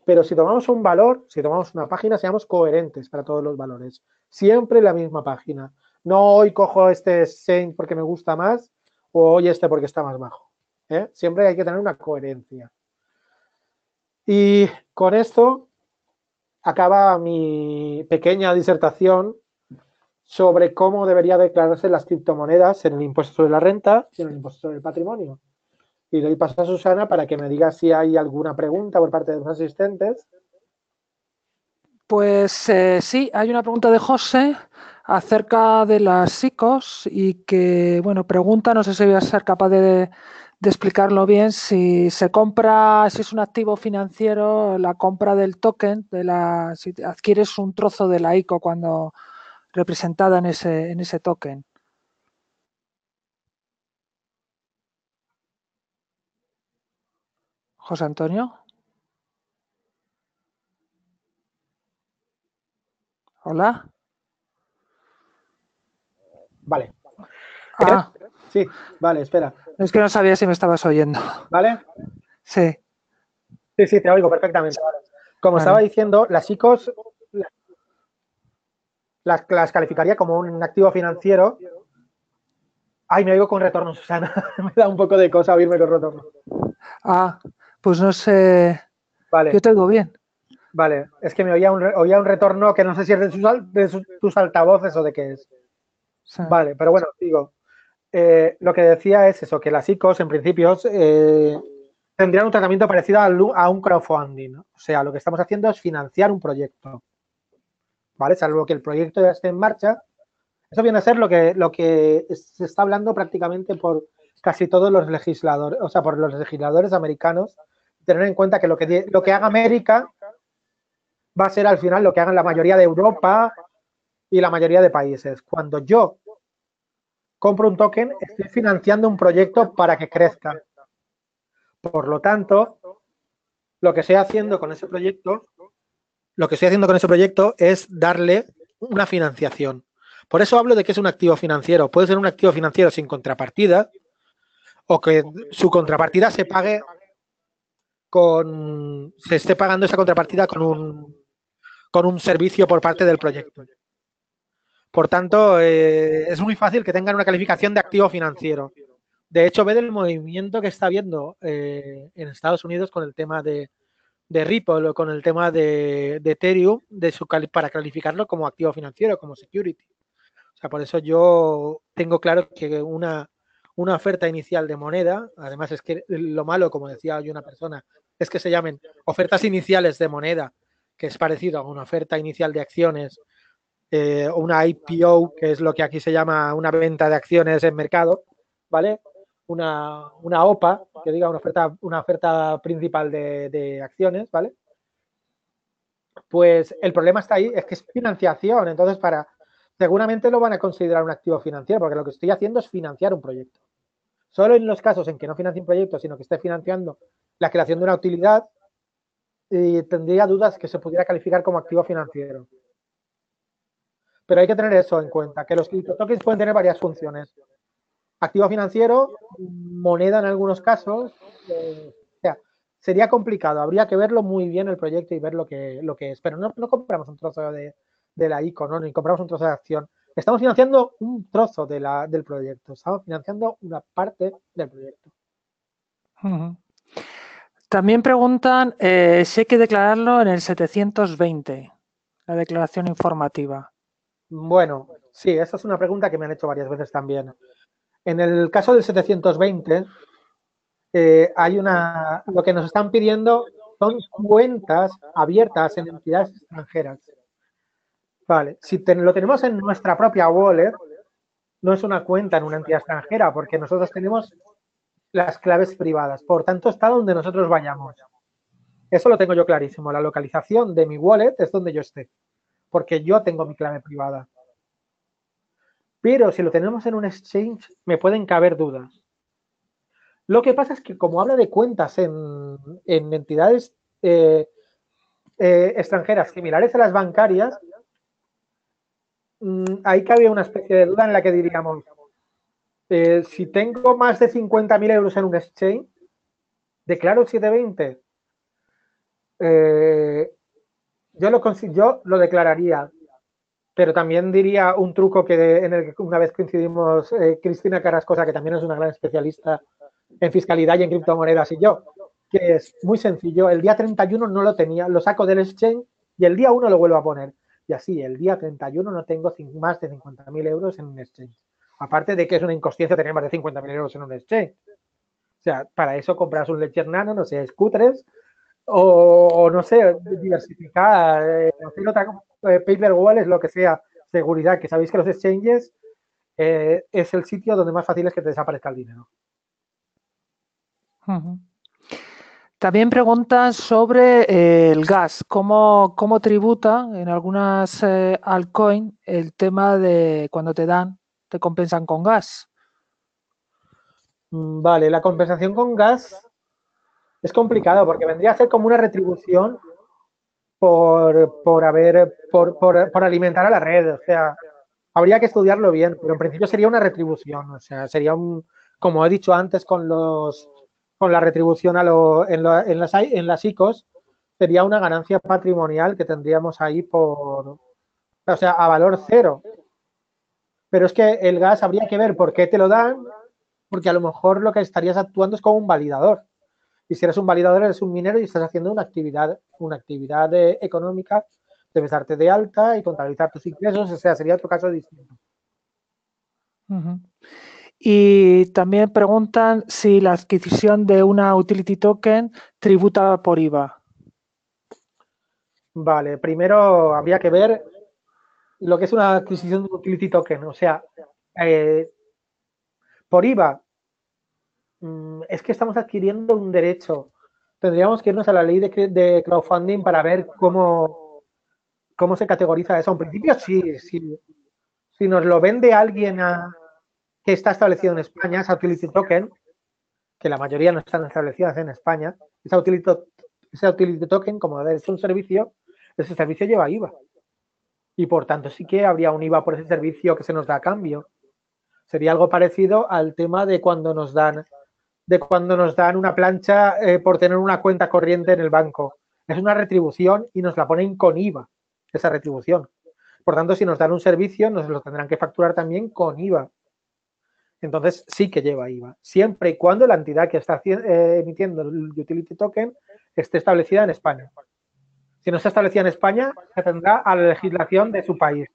Pero si tomamos un valor, si tomamos una página, seamos coherentes para todos los valores. Siempre la misma página. No hoy cojo este Saint porque me gusta más o hoy este porque está más bajo. Siempre hay que tener una coherencia. Y con esto acaba mi pequeña disertación sobre cómo debería declararse las criptomonedas en el impuesto sobre la renta y en el impuesto sobre el patrimonio. Y doy paso a Susana para que me diga si hay alguna pregunta por parte de los asistentes. Pues sí, hay una pregunta de José acerca de las ICOs y que, bueno, pregunta, no sé si voy a ser capaz de explicarlo bien, si se compra, si es un activo financiero, la compra del token, si adquieres un trozo de la ICO cuando representada en ese token. José Antonio. Hola. Vale. Ah, Sí, vale, espera. es que no sabía si me estabas oyendo. ¿Vale? Sí. Sí, te oigo perfectamente. Como estaba diciendo, las ICOs las calificaría como un activo financiero. Ay, me oigo con retorno, Susana. Me da un poco de cosa oírme con retorno. Ah, pues no sé. Vale. Yo te oigo bien. Vale, es que me oía un retorno que no sé si es de tus altavoces o de qué es. Sí. Vale, pero bueno, digo, lo que decía es eso, que las ICOs en principio tendrían un tratamiento parecido a un crowdfunding, ¿no? O sea, lo que estamos haciendo es financiar un proyecto, ¿vale? Salvo que el proyecto ya esté en marcha. Eso viene a ser lo que se está hablando prácticamente por casi todos los legisladores, o sea, por los legisladores americanos, tener en cuenta que lo que haga América va a ser al final lo que hagan la mayoría de Europa y la mayoría de países. Cuando yo compro un token, estoy financiando un proyecto para que crezca. Por lo tanto, lo que estoy haciendo con ese proyecto, es darle una financiación. Por eso hablo de que es un activo financiero. Puede ser un activo financiero sin contrapartida o que su contrapartida se esté pagando esa contrapartida con un servicio por parte del proyecto. Por tanto, es muy fácil que tengan una calificación de activo financiero. De hecho, ver el movimiento que está habiendo en Estados Unidos con el tema de Ripple o con el tema de Ethereum para calificarlo como activo financiero, como security. O sea, por eso yo tengo claro que una oferta inicial de moneda, además es que lo malo, como decía hoy una persona, es que se llamen ofertas iniciales de moneda, que es parecido a una oferta inicial de acciones o una IPO, que es lo que aquí se llama una venta de acciones en mercado, ¿vale? Una OPA, que diga una oferta principal de acciones, ¿vale? Pues el problema está ahí, es que es financiación, entonces seguramente lo van a considerar un activo financiero, porque lo que estoy haciendo es financiar un proyecto. Solo en los casos en que no financie un proyecto, sino que esté financiando la creación de una utilidad, tendría dudas que se pudiera calificar como activo financiero. Pero hay que tener eso en cuenta, que los criptotokens pueden tener varias funciones. Activo financiero, moneda en algunos casos, o sea, sería complicado, habría que verlo muy bien el proyecto y ver lo que es, pero no compramos un trozo de la ICO, ¿no? Ni compramos un trozo de acción. Estamos financiando un trozo del proyecto, estamos financiando una parte del proyecto. También preguntan si hay que declararlo en el 720, la declaración informativa. Bueno, sí, esa es una pregunta que me han hecho varias veces también. En el caso del 720, lo que nos están pidiendo son cuentas abiertas en entidades extranjeras. Vale, si lo tenemos en nuestra propia wallet, no es una cuenta en una entidad extranjera, porque nosotros tenemos las claves privadas. Por tanto, está donde nosotros vayamos. Eso lo tengo yo clarísimo. La localización de mi wallet es donde yo esté, porque yo tengo mi clave privada. Pero si lo tenemos en un exchange, me pueden caber dudas. Lo que pasa es que como habla de cuentas en entidades extranjeras similares a las bancarias, ahí cabía una especie de duda en la que diríamos, si tengo más de 50.000 euros en un exchange, declaro 720. Yo lo declararía, pero también diría un truco en el que una vez coincidimos Cristina Carrascosa, que también es una gran especialista en fiscalidad y en criptomonedas, y yo, que es muy sencillo. El día 31 no lo tenía, lo saco del exchange y el día 1 lo vuelvo a poner. Y así, el día 31 no tengo más de 50.000 euros en un exchange. Aparte de que es una inconsciencia tener más de 50.000 euros en un exchange. O sea, para eso compras un Ledger Nano, no sé, scooters, o no sé, diversificar, hacer otra paper wallet, lo que sea, seguridad, que sabéis que los exchanges es el sitio donde más fácil es que te desaparezca el dinero. También preguntan sobre el gas, cómo tributa en algunas altcoin el tema de cuando te compensan con gas. Vale, la compensación con gas es complicado porque vendría a ser como una retribución por alimentar a la red. O sea, habría que estudiarlo bien, pero en principio sería una retribución. O sea, sería como he dicho antes con la retribución en las ICOs, sería una ganancia patrimonial que tendríamos ahí o sea, a valor cero. Pero es que el gas habría que ver por qué te lo dan, porque a lo mejor lo que estarías actuando es como un validador. Y si eres un validador, eres un minero y estás haciendo una actividad económica, debes darte de alta y contabilizar tus ingresos, o sea, sería otro caso distinto. Y también preguntan si la adquisición de una utility token tributa por IVA. Vale, primero habría que ver lo que es una adquisición de un utility token, o sea, por IVA, es que estamos adquiriendo un derecho. Tendríamos que irnos a la ley de crowdfunding para ver cómo se categoriza eso. En principio, sí, sí. Si nos lo vende alguien que está establecido en España, esa utility token, que la mayoría no están establecidas en España, esa utility token, como es un servicio, ese servicio lleva IVA. Y por tanto sí que habría un IVA por ese servicio que se nos da a cambio. Sería algo parecido al tema de cuando nos dan una plancha por tener una cuenta corriente en el banco. Es una retribución y nos la ponen con IVA, esa retribución. Por tanto, si nos dan un servicio, nos lo tendrán que facturar también con IVA. Entonces sí que lleva IVA, siempre y cuando la entidad que está emitiendo el utility token esté establecida en España. Si no está establecida en España, se tendrá a la legislación de su país.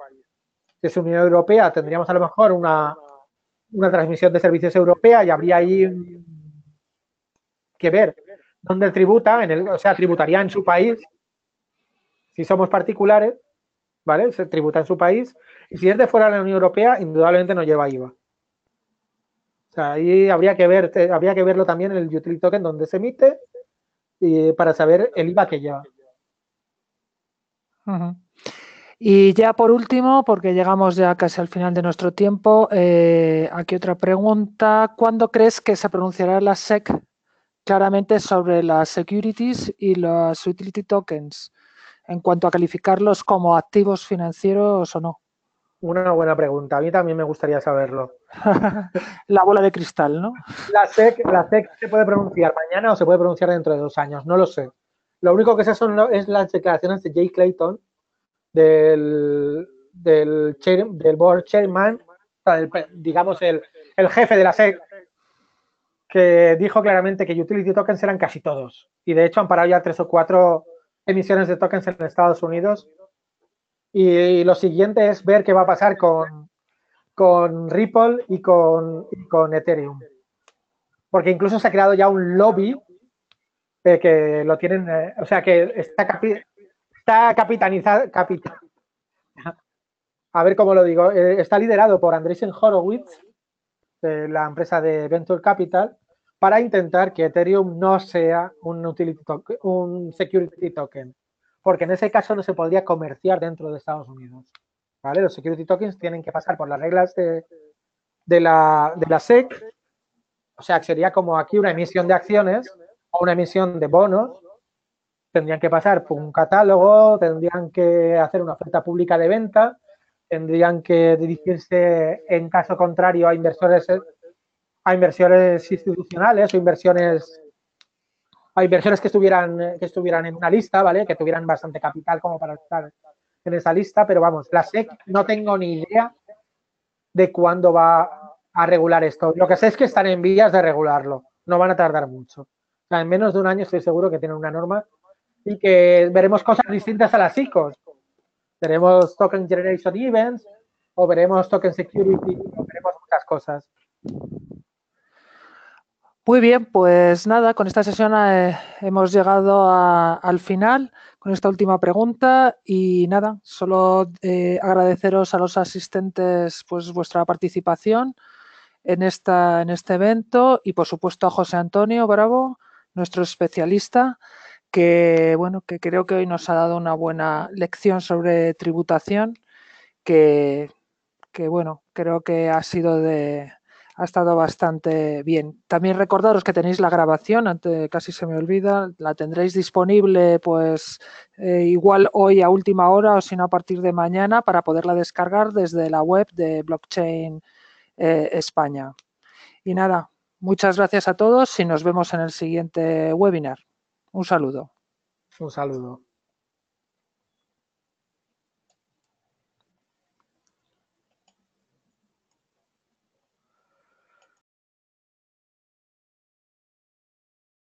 Si es Unión Europea, tendríamos a lo mejor una transmisión de servicios europea y habría ahí que ver dónde tributa, o sea, tributaría en su país. Si somos particulares, ¿vale? Se tributa en su país. Y si es de fuera de la Unión Europea, indudablemente no lleva IVA. O sea, ahí habría que verlo también en el utility token donde se emite y para saber el IVA que lleva. Y ya por último, porque llegamos ya casi al final de nuestro tiempo, aquí otra pregunta. ¿Cuándo crees que se pronunciará la SEC claramente sobre las securities y los utility tokens en cuanto a calificarlos como activos financieros o no? Una buena pregunta. A mí también me gustaría saberlo. La bola de cristal, ¿no? La SEC se puede pronunciar mañana o se puede pronunciar dentro de 2 años, no lo sé. Lo único que sé es las declaraciones de Jay Clayton, del board chairman, digamos el jefe de la SEC, que dijo claramente que utility tokens eran casi todos. Y de hecho han parado ya 3 o 4 emisiones de tokens en Estados Unidos. Y lo siguiente es ver qué va a pasar con Ripple y con Ethereum. Porque incluso se ha creado ya un lobby que lo tienen, o sea, que está capitalizado, a ver cómo lo digo, está liderado por Andreessen Horowitz, la empresa de Venture Capital, para intentar que Ethereum no sea un security token, porque en ese caso no se podría comerciar dentro de Estados Unidos. ¿Vale? Los security tokens tienen que pasar por las reglas de la SEC, o sea, que sería como aquí una emisión de acciones o una emisión de bonos. Tendrían que pasar por un catálogo, tendrían que hacer una oferta pública de venta tendrían que dirigirse, en caso contrario, a inversores institucionales o a inversiones que estuvieran en una lista, ¿vale? Que tuvieran bastante capital como para estar en esa lista, pero vamos, la SEC no tengo ni idea de cuándo va a regular esto. Lo que sé es que están en vías de regularlo, no van a tardar mucho. O sea, en menos de un año estoy seguro que tienen una norma y que veremos cosas distintas a las ICOs. Veremos Token Generation Events o veremos Token Security o veremos muchas cosas. Muy bien, pues nada, con esta sesión hemos llegado al final con esta última pregunta y nada, solo agradeceros a los asistentes pues vuestra participación en este evento y por supuesto a José Antonio Bravo, nuestro especialista, que bueno, que creo que hoy nos ha dado una buena lección sobre tributación que bueno, creo que ha estado bastante bien. También recordaros que tenéis la grabación, casi se me olvida, la tendréis disponible pues igual hoy a última hora o si no a partir de mañana para poderla descargar desde la web de Blockchain España. Y nada, muchas gracias a todos y nos vemos en el siguiente webinar. Un saludo. Un saludo.